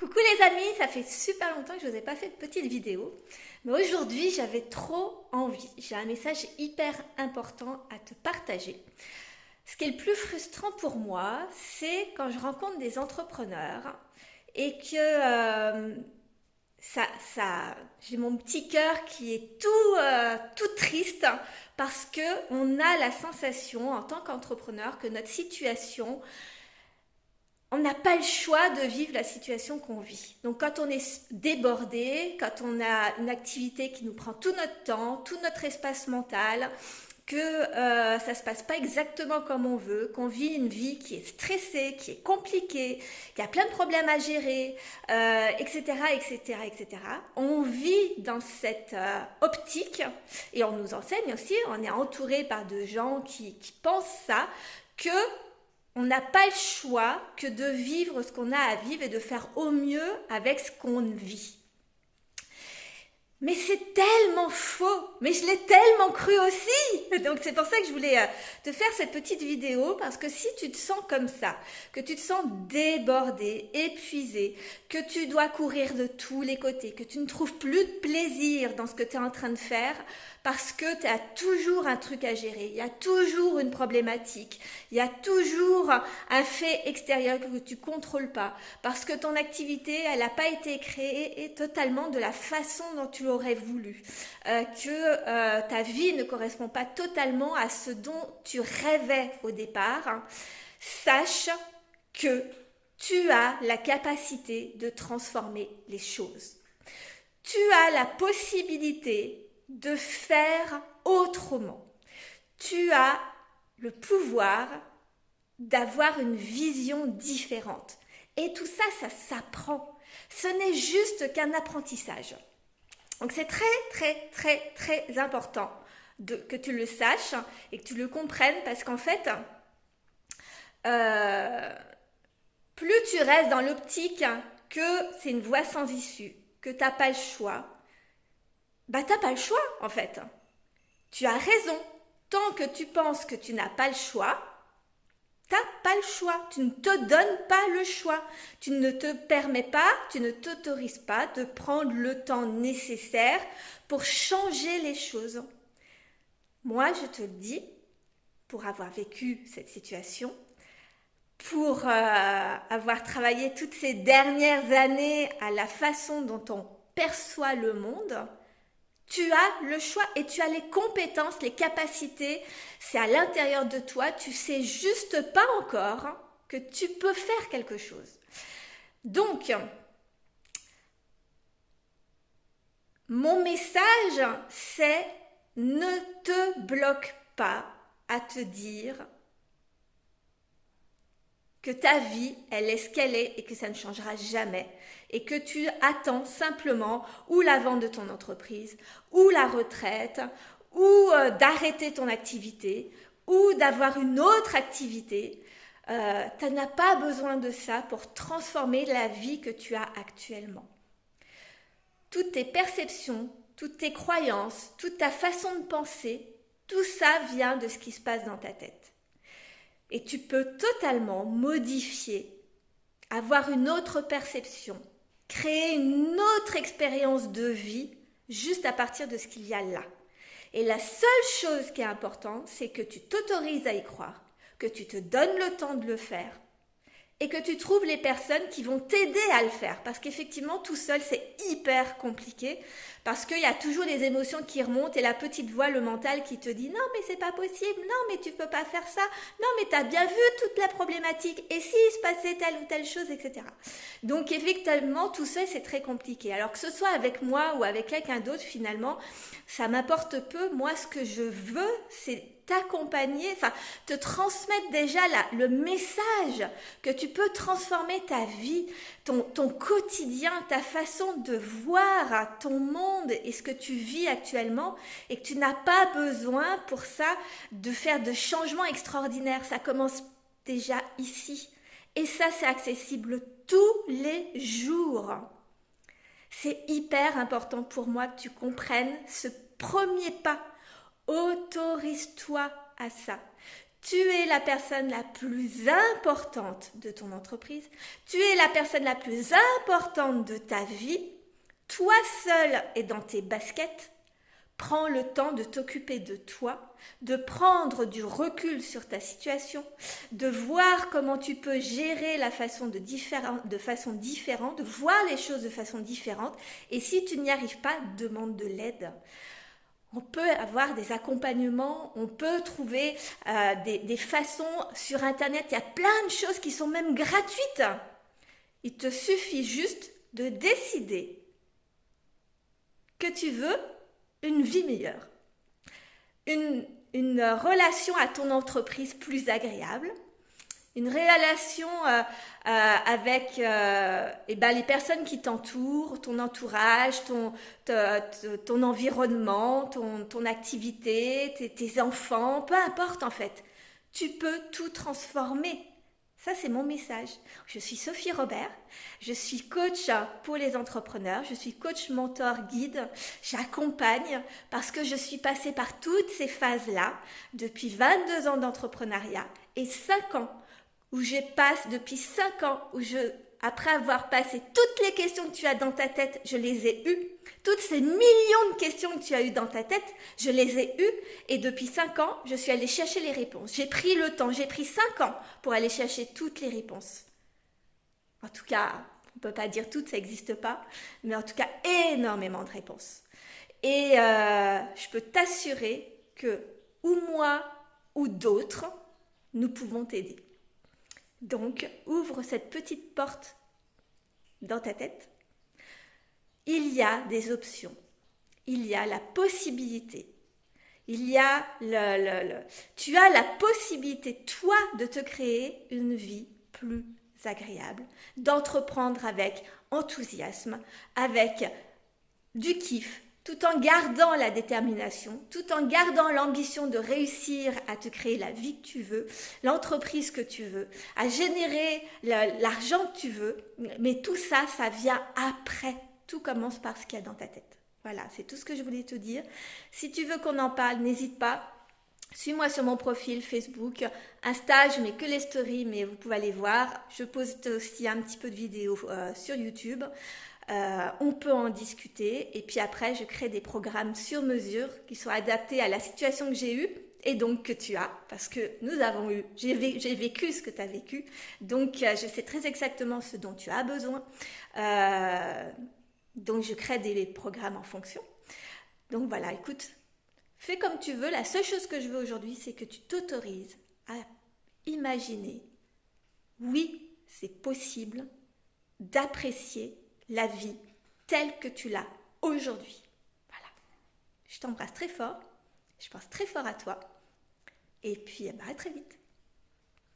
Coucou les amis, ça fait super longtemps que je vous ai pas fait de petite vidéo, mais aujourd'hui j'avais trop envie. J'ai un message hyper important à te partager. Ce qui est le plus frustrant pour moi, c'est quand je rencontre des entrepreneurs et que j'ai mon petit cœur qui est tout triste parce que on a la sensation en tant qu'entrepreneur que notre situation, on n'a pas le choix de vivre la situation qu'on vit. Donc quand on est débordé, quand on a une activité qui nous prend tout notre temps, tout notre espace mental, que ça se passe pas exactement comme on veut, qu'on vit une vie qui est stressée, qui est compliquée, qui a plein de problèmes à gérer, etc., etc., etc. On vit dans cette optique et on nous enseigne aussi, on est entouré par de gens qui pensent ça, que on n'a pas le choix que de vivre ce qu'on a à vivre et de faire au mieux avec ce qu'on vit. Mais c'est tellement faux, mais je l'ai tellement cru aussi. Donc c'est pour ça que je voulais te faire cette petite vidéo, parce que si tu te sens comme ça, que tu te sens débordé, épuisé, que tu dois courir de tous les côtés, que tu ne trouves plus de plaisir dans ce que tu es en train de faire, parce que tu as toujours un truc à gérer, il y a toujours une problématique, il y a toujours un fait extérieur que tu ne contrôles pas, parce que ton activité, elle n'a pas été créée totalement de la façon dont tu l'aurais voulu, que ta vie ne correspond pas totalement à ce dont tu rêvais au départ. Sache que tu as la capacité de transformer les choses. Tu as la possibilité de faire autrement. Tu as le pouvoir d'avoir une vision différente. Et tout ça, ça s'apprend. Ce n'est juste qu'un apprentissage. Donc c'est très, très, très, très important que tu le saches et que tu le comprennes, parce qu'en fait, plus tu restes dans l'optique que c'est une voie sans issue, que tu n'as pas le choix, bah t'as pas le choix en fait. Tu as raison. Tant que tu penses que tu n'as pas le choix, t'as pas le choix. Tu ne te donnes pas le choix. Tu ne te permets pas, tu ne t'autorises pas de prendre le temps nécessaire pour changer les choses. Moi, je te le dis, pour avoir vécu cette situation, pour avoir travaillé toutes ces dernières années à la façon dont on perçoit le monde, tu as le choix et tu as les compétences, les capacités, c'est à l'intérieur de toi, tu sais juste pas encore que tu peux faire quelque chose. Donc, mon message, c'est ne te bloque pas à te dire que ta vie, elle est ce qu'elle est et que ça ne changera jamais, et que tu attends simplement ou la vente de ton entreprise, ou la retraite, ou d'arrêter ton activité, ou d'avoir une autre activité. Tu n'as pas besoin de ça pour transformer la vie que tu as actuellement. Toutes tes perceptions, toutes tes croyances, toute ta façon de penser, tout ça vient de ce qui se passe dans ta tête. Et tu peux totalement modifier, avoir une autre perception, créer une autre expérience de vie juste à partir de ce qu'il y a là. Et la seule chose qui est importante, c'est que tu t'autorises à y croire, que tu te donnes le temps de le faire et que tu trouves les personnes qui vont t'aider à le faire. Parce qu'effectivement, tout seul, c'est hyper compliqué, parce qu'il y a toujours les émotions qui remontent et la petite voix, le mental qui te dit « Non, mais c'est pas possible, non, mais tu peux pas faire ça, non, mais tu as bien vu toute la problématique, et s'il se passait telle ou telle chose, etc. » Donc effectivement, tout seul, c'est très compliqué. Alors que ce soit avec moi ou avec quelqu'un d'autre, finalement, ça m'apporte peu. Moi, ce que je veux, c'est t'accompagner, enfin te transmettre déjà le message que tu peux transformer ta vie, ton quotidien, ta façon de voir ton monde et ce que tu vis actuellement, et que tu n'as pas besoin pour ça de faire de changements extraordinaires. Ça commence déjà ici. Et ça, c'est accessible tous les jours. C'est hyper important pour moi que tu comprennes ce premier pas. Autorise-toi à ça. Tu es la personne la plus importante de ton entreprise. Tu es la personne la plus importante de ta vie. Toi seul et dans tes baskets. Prends le temps de t'occuper de toi, de prendre du recul sur ta situation, de voir comment tu peux gérer de façon différente, de voir les choses de façon différente. Et si tu n'y arrives pas, demande de l'aide. On peut avoir des accompagnements, on peut trouver des façons sur Internet. Il y a plein de choses qui sont même gratuites. Il te suffit juste de décider que tu veux une vie meilleure, une relation à ton entreprise plus agréable, une relation avec les personnes qui t'entourent, ton entourage, ton environnement, ton activité, tes enfants, peu importe en fait. Tu peux tout transformer. Ça, c'est mon message. Je suis Sophie Robert, je suis coach pour les entrepreneurs, je suis coach, mentor, guide. J'accompagne parce que je suis passée par toutes ces phases-là depuis 22 ans d'entrepreneuriat et 5 ans après avoir passé toutes les questions que tu as dans ta tête, je les ai eues. Toutes ces millions de questions que tu as eues dans ta tête, je les ai eues. Et depuis 5 ans, je suis allée chercher les réponses. J'ai pris le temps, j'ai pris 5 ans pour aller chercher toutes les réponses. En tout cas, on ne peut pas dire toutes, ça n'existe pas. Mais en tout cas, énormément de réponses. Et je peux t'assurer que, ou moi, ou d'autres, nous pouvons t'aider. Donc, ouvre cette petite porte dans ta tête. Il y a des options. Il y a la possibilité. Tu as la possibilité, toi, de te créer une vie plus agréable, d'entreprendre avec enthousiasme, avec du kiff, tout en gardant la détermination, tout en gardant l'ambition de réussir à te créer la vie que tu veux, l'entreprise que tu veux, à générer l'argent que tu veux. Mais tout ça, ça vient après. Tout commence par ce qu'il y a dans ta tête. Voilà, c'est tout ce que je voulais te dire. Si tu veux qu'on en parle, n'hésite pas. Suis-moi sur mon profil Facebook, Insta, je mets que les stories, mais vous pouvez aller voir. Je poste aussi un petit peu de vidéos sur YouTube. On peut en discuter et puis après je crée des programmes sur mesure qui sont adaptés à la situation que j'ai eue et donc que tu as parce que j'ai vécu ce que tu as vécu, donc je sais très exactement ce dont tu as besoin, donc je crée des programmes en fonction. Donc voilà, écoute, fais comme tu veux. La seule chose que je veux aujourd'hui, c'est que tu t'autorises à imaginer, oui, c'est possible d'apprécier la vie telle que tu l'as aujourd'hui. Voilà. Je t'embrasse très fort. Je pense très fort à toi. Et puis, à très vite.